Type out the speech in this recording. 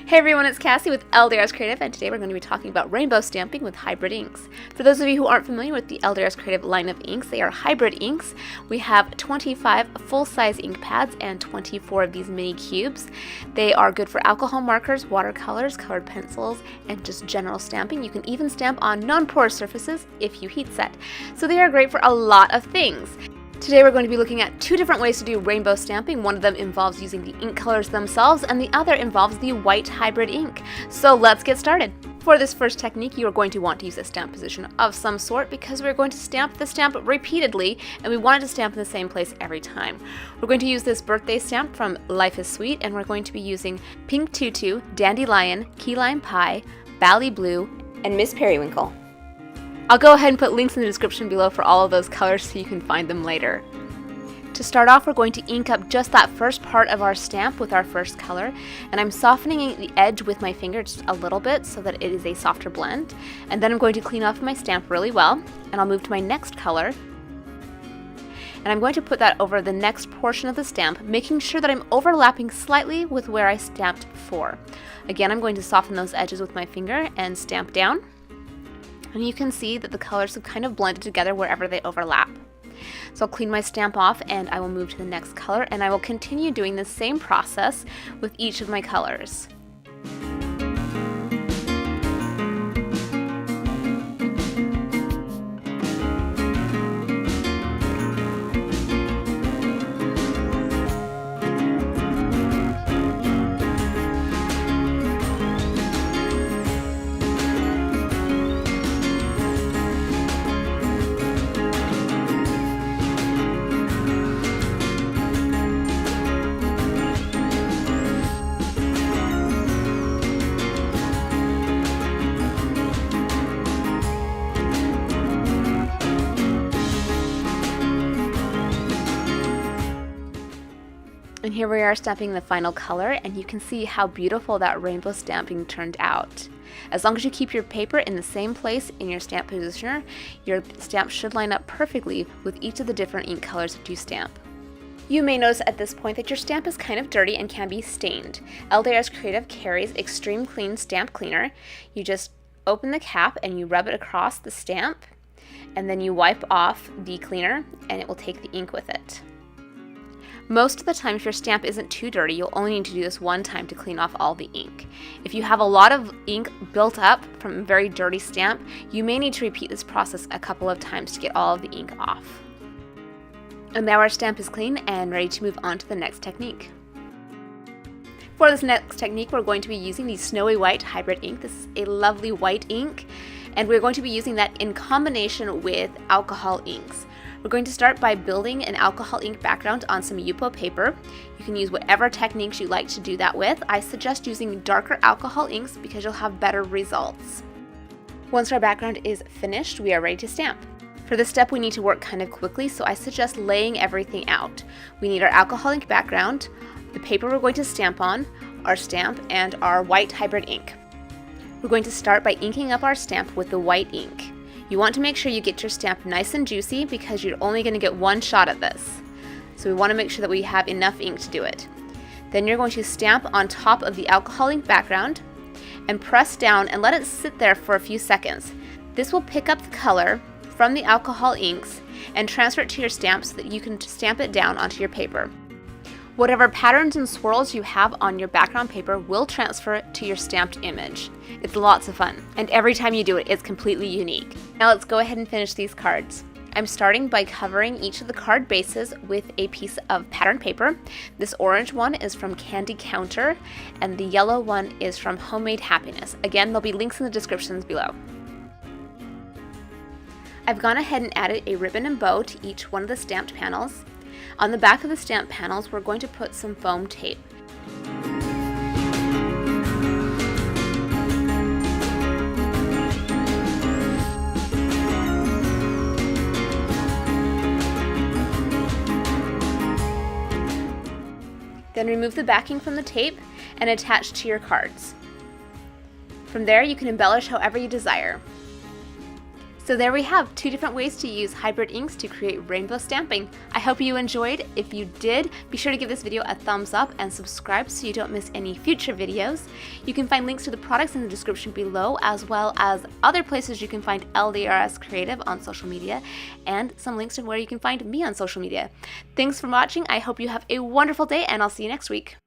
Hey everyone, it's Cassie with LDRS Creative, and today we're going to be talking about rainbow stamping with hybrid inks. For those of you who aren't familiar with the LDRS Creative line of inks, they are hybrid inks. We have 25 full-size ink pads and 24 of these mini cubes. They are good for alcohol markers, watercolors, colored pencils, and just general stamping. You can even stamp on non-porous surfaces if you heat set. So they are great for a lot of things. Today we're going to be looking at two different ways to do rainbow stamping. One of them involves using the ink colors themselves, and the other involves the white hybrid ink. So let's get started. For this first technique, you are going to want to use a stamp position of some sort because we're going to stamp the stamp repeatedly, and we want it to stamp in the same place every time. We're going to use this birthday stamp from Life is Sweet, and we're going to be using Pink Tutu, Dandelion, Key Lime Pie, Bally Blue, and Miss Periwinkle. I'll go ahead and put links in the description below for all of those colors so you can find them later. To start off, we're going to ink up just that first part of our stamp with our first color, and I'm softening the edge with my finger just a little bit so that it is a softer blend. And then I'm going to clean off my stamp really well, and I'll move to my next color. And I'm going to put that over the next portion of the stamp, making sure that I'm overlapping slightly with where I stamped before. Again, I'm going to soften those edges with my finger and stamp down. And you can see that the colors have kind of blended together wherever they overlap. So I'll clean my stamp off and I will move to the next color, and I will continue doing the same process with each of my colors. And here we are stamping the final color, and you can see how beautiful that rainbow stamping turned out. As long as you keep your paper in the same place in your stamp positioner, your stamp should line up perfectly with each of the different ink colors that you stamp. You may notice at this point that your stamp is kind of dirty and can be stained. LDRS Creative carries Extreme Clean Stamp Cleaner. You just open the cap and you rub it across the stamp, and then you wipe off the cleaner and it will take the ink with it. Most of the time, if your stamp isn't too dirty, you'll only need to do this one time to clean off all the ink. If you have a lot of ink built up from a very dirty stamp, you may need to repeat this process a couple of times to get all of the ink off. And now our stamp is clean and ready to move on to the next technique. For this next technique, we're going to be using the Snowy White Hybrid ink. This is a lovely white ink, and we're going to be using that in combination with alcohol inks. We're going to start by building an alcohol ink background on some Yupo paper. You can use whatever techniques you like to do that with. I suggest using darker alcohol inks because you'll have better results. Once our background is finished, we are ready to stamp. For this step, we need to work kind of quickly, so I suggest laying everything out. We need our alcohol ink background, the paper we're going to stamp on, our stamp, and our white hybrid ink. We're going to start by inking up our stamp with the white ink. You want to make sure you get your stamp nice and juicy because you're only going to get one shot at this. So we want to make sure that we have enough ink to do it. Then you're going to stamp on top of the alcohol ink background and press down and let it sit there for a few seconds. This will pick up the color from the alcohol inks and transfer it to your stamp so that you can stamp it down onto your paper. Whatever patterns and swirls you have on your background paper will transfer to your stamped image. It's lots of fun, and every time you do it, it's completely unique. Now let's go ahead and finish these cards. I'm starting by covering each of the card bases with a piece of pattern paper. This orange one is from Candy Counter, and the yellow one is from Homemade Happiness. Again, there'll be links in the descriptions below. I've gone ahead and added a ribbon and bow to each one of the stamped panels. On the back of the stamp panels, we're going to put some foam tape. Then remove the backing from the tape and attach to your cards. From there, you can embellish however you desire. So there we have 2 different ways to use hybrid inks to create rainbow stamping. I hope you enjoyed. If you did, be sure to give this video a thumbs up and subscribe so you don't miss any future videos. You can find links to the products in the description below, as well as other places you can find LDRS Creative on social media, and some links to where you can find me on social media. Thanks for watching. I hope you have a wonderful day, and I'll see you next week.